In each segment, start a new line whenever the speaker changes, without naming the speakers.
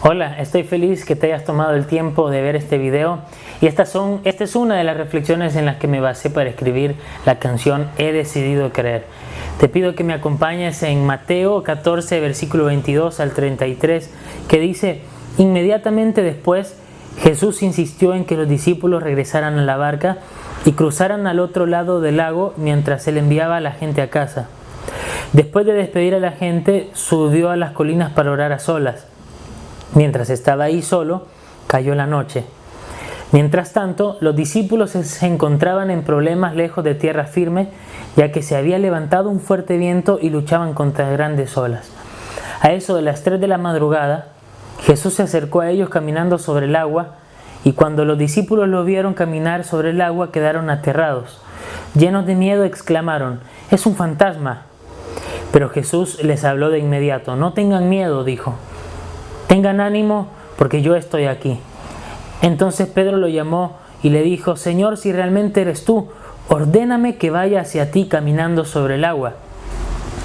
Hola, estoy feliz que te hayas tomado el tiempo de ver este video y esta es una de las reflexiones en las que me basé para escribir la canción He decidido creer. Te pido que me acompañes en Mateo 14, versículo 22 al 33, que dice: inmediatamente después Jesús insistió en que los discípulos regresaran a la barca y cruzaran al otro lado del lago mientras él enviaba a la gente a casa. Después de despedir a la gente, subió a las colinas para orar a solas. Mientras estaba ahí solo, cayó la noche. Mientras tanto, los discípulos se encontraban en problemas lejos de tierra firme, ya que se había levantado un fuerte viento y luchaban contra grandes olas. A eso de las 3 de la madrugada, Jesús se acercó a ellos caminando sobre el agua, y cuando los discípulos lo vieron caminar sobre el agua, quedaron aterrados. Llenos de miedo, exclamaron: «¡Es un fantasma!». Pero Jesús les habló de inmediato. «No tengan miedo», dijo. «Tengan ánimo, porque yo estoy aquí». Entonces Pedro lo llamó y le dijo: «Señor, si realmente eres tú, ordéname que vaya hacia ti caminando sobre el agua».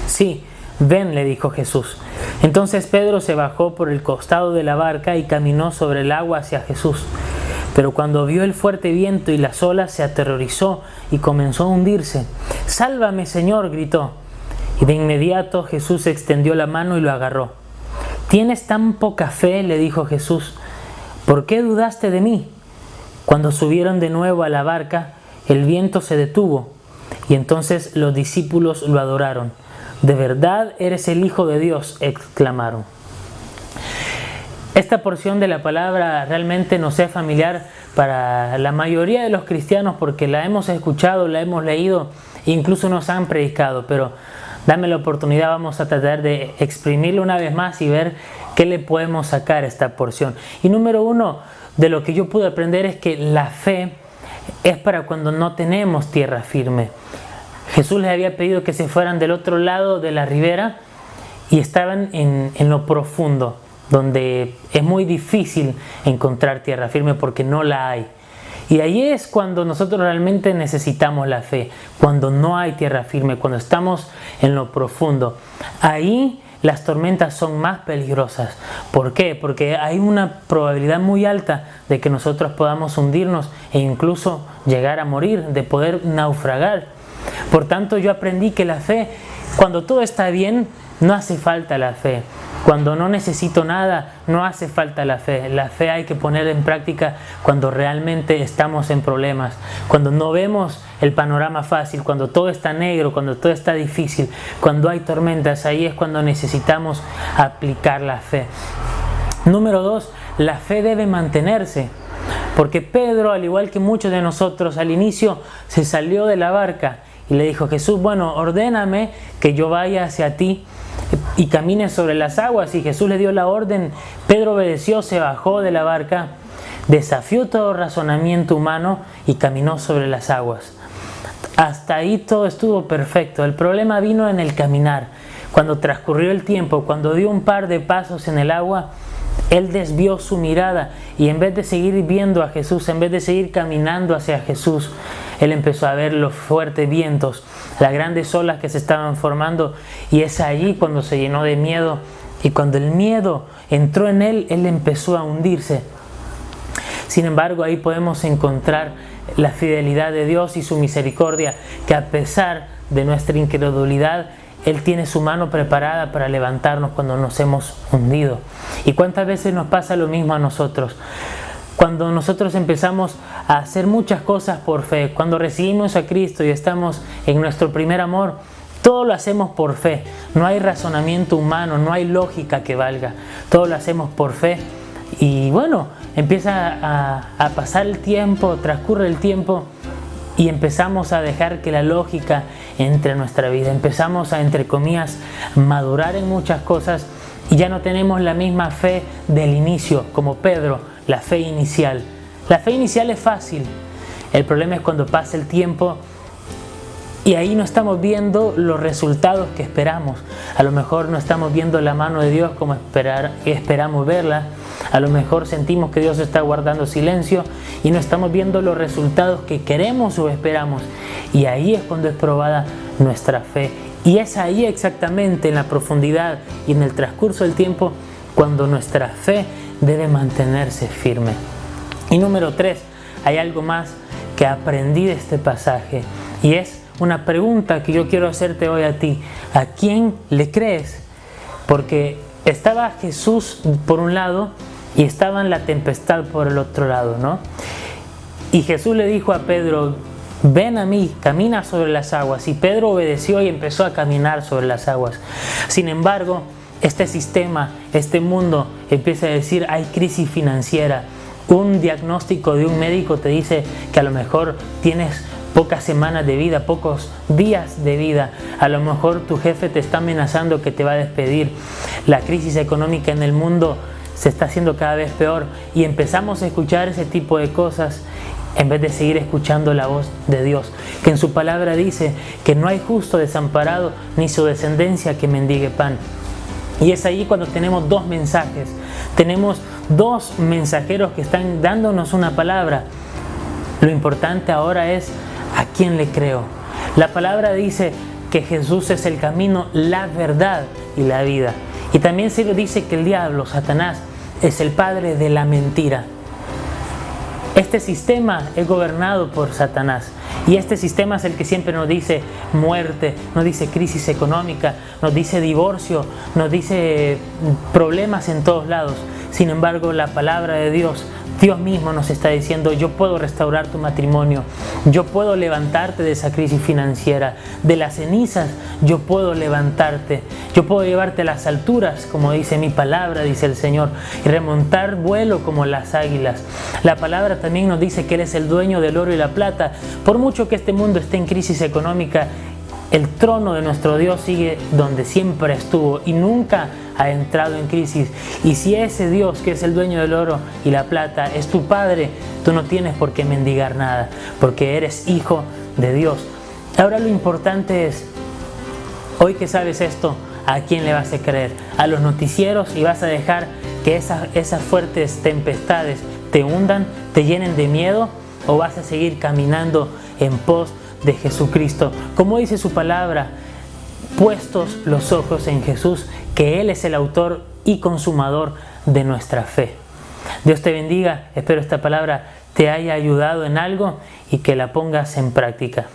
«Sí, ven», le dijo Jesús. Entonces Pedro se bajó por el costado de la barca y caminó sobre el agua hacia Jesús. Pero cuando vio el fuerte viento y las olas, se aterrorizó y comenzó a hundirse. «¡Sálvame, Señor!», gritó. Y de inmediato Jesús extendió la mano y lo agarró. «¿Tienes tan poca fe?», le dijo Jesús. «¿Por qué dudaste de mí?». Cuando subieron de nuevo a la barca, el viento se detuvo y entonces los discípulos lo adoraron. «¿De verdad eres el Hijo de Dios?», exclamaron. Esta porción de la palabra realmente nos es familiar para la mayoría de los cristianos porque la hemos escuchado, la hemos leído e incluso nos han predicado, pero dame la oportunidad, vamos a tratar de exprimirlo una vez más y ver qué le podemos sacar a esta porción. Y número uno, de lo que yo pude aprender es que la fe es para cuando no tenemos tierra firme. Jesús les había pedido que se fueran del otro lado de la ribera y estaban en lo profundo, donde es muy difícil encontrar tierra firme porque no la hay. Y ahí es cuando nosotros realmente necesitamos la fe, cuando no hay tierra firme, cuando estamos en lo profundo. Ahí las tormentas son más peligrosas. ¿Por qué? Porque hay una probabilidad muy alta de que nosotros podamos hundirnos e incluso llegar a morir, de poder naufragar. Por tanto, yo aprendí que la fe, cuando todo está bien, no hace falta la fe. Cuando no necesito nada, no hace falta la fe. La fe hay que poner en práctica cuando realmente estamos en problemas, cuando no vemos el panorama fácil, cuando todo está negro, cuando todo está difícil, cuando hay tormentas. Ahí es cuando necesitamos aplicar la fe. Número 2, la fe debe mantenerse. Porque Pedro, al igual que muchos de nosotros, al inicio se salió de la barca y le dijo: «Jesús, bueno, ordéname que yo vaya hacia ti y camine sobre las aguas». Y Jesús le dio la orden. Pedro obedeció, se bajó de la barca, desafió todo razonamiento humano y caminó sobre las aguas. Hasta ahí todo estuvo perfecto. El problema vino en el caminar. Cuando transcurrió el tiempo, cuando dio un par de pasos en el agua, él desvió su mirada y en vez de seguir viendo a Jesús, en vez de seguir caminando hacia Jesús, él empezó a ver los fuertes vientos, las grandes olas que se estaban formando, y es allí cuando se llenó de miedo, y cuando el miedo entró en él, él empezó a hundirse. Sin embargo, ahí podemos encontrar la fidelidad de Dios y su misericordia, que a pesar de nuestra incredulidad, Él tiene su mano preparada para levantarnos cuando nos hemos hundido. ¿Y cuántas veces nos pasa lo mismo a nosotros? Cuando nosotros empezamos a hacer muchas cosas por fe, cuando recibimos a Cristo y estamos en nuestro primer amor, todo lo hacemos por fe. No hay razonamiento humano, no hay lógica que valga. Todo lo hacemos por fe. Y bueno, empieza a pasar el tiempo, transcurre el tiempo y empezamos a dejar que la lógica entre en nuestra vida. Empezamos a, entre comillas, madurar en muchas cosas y ya no tenemos la misma fe del inicio, como Pedro, la fe inicial. La fe inicial es fácil. El problema es cuando pasa el tiempo y ahí no estamos viendo los resultados que esperamos. A lo mejor no estamos viendo la mano de Dios como esperamos verla. A lo mejor sentimos que Dios está guardando silencio y no estamos viendo los resultados que queremos o esperamos. Y ahí es cuando es probada nuestra fe. Y es ahí exactamente, en la profundidad y en el transcurso del tiempo, cuando nuestra fe debe mantenerse firme. Y número 3, hay algo más que aprendí de este pasaje, y es una pregunta que yo quiero hacerte hoy a ti. ¿A quién le crees? Porque estaba Jesús por un lado y estaba en la tempestad por el otro lado, ¿no? Y Jesús le dijo a Pedro: ven a mí, camina sobre las aguas. Y Pedro obedeció y empezó a caminar sobre las aguas. Sin embargo, este sistema, este mundo empieza a decir: hay crisis financiera. Un diagnóstico de un médico te dice que a lo mejor tienes pocas semanas de vida, pocos días de vida. A lo mejor tu jefe te está amenazando que te va a despedir. La crisis económica en el mundo se está haciendo cada vez peor, y empezamos a escuchar ese tipo de cosas en vez de seguir escuchando la voz de Dios, que en su palabra dice que no hay justo desamparado, ni su descendencia que mendigue pan. Y es ahí cuando tenemos dos mensajes. Tenemos dos mensajeros que están dándonos una palabra. Lo importante ahora es: ¿a quién le creo? La palabra dice que Jesús es el camino, la verdad y la vida. Y también se dice que el diablo, Satanás, es el padre de la mentira. Este sistema es gobernado por Satanás, y este sistema es el que siempre nos dice muerte, nos dice crisis económica, nos dice divorcio, nos dice problemas en todos lados. Sin embargo, la palabra de Dios, Dios mismo nos está diciendo: yo puedo restaurar tu matrimonio, yo puedo levantarte de esa crisis financiera, de las cenizas yo puedo levantarte, yo puedo llevarte a las alturas, como dice mi palabra, dice el Señor, y remontar vuelo como las águilas. La palabra también nos dice que Él es el dueño del oro y la plata. Por mucho que este mundo esté en crisis económica, el trono de nuestro Dios sigue donde siempre estuvo y nunca ha entrado en crisis. Y si ese Dios, que es el dueño del oro y la plata, es tu Padre, tú no tienes por qué mendigar nada, porque eres hijo de Dios. Ahora lo importante es, hoy que sabes esto, ¿a quién le vas a creer? ¿A los noticieros y vas a dejar que esas fuertes tempestades te hundan, te llenen de miedo? ¿O vas a seguir caminando en pos de Jesucristo? Como dice su palabra, puestos los ojos en Jesús, que Él es el autor y consumador de nuestra fe. Dios te bendiga, espero esta palabra te haya ayudado en algo y que la pongas en práctica.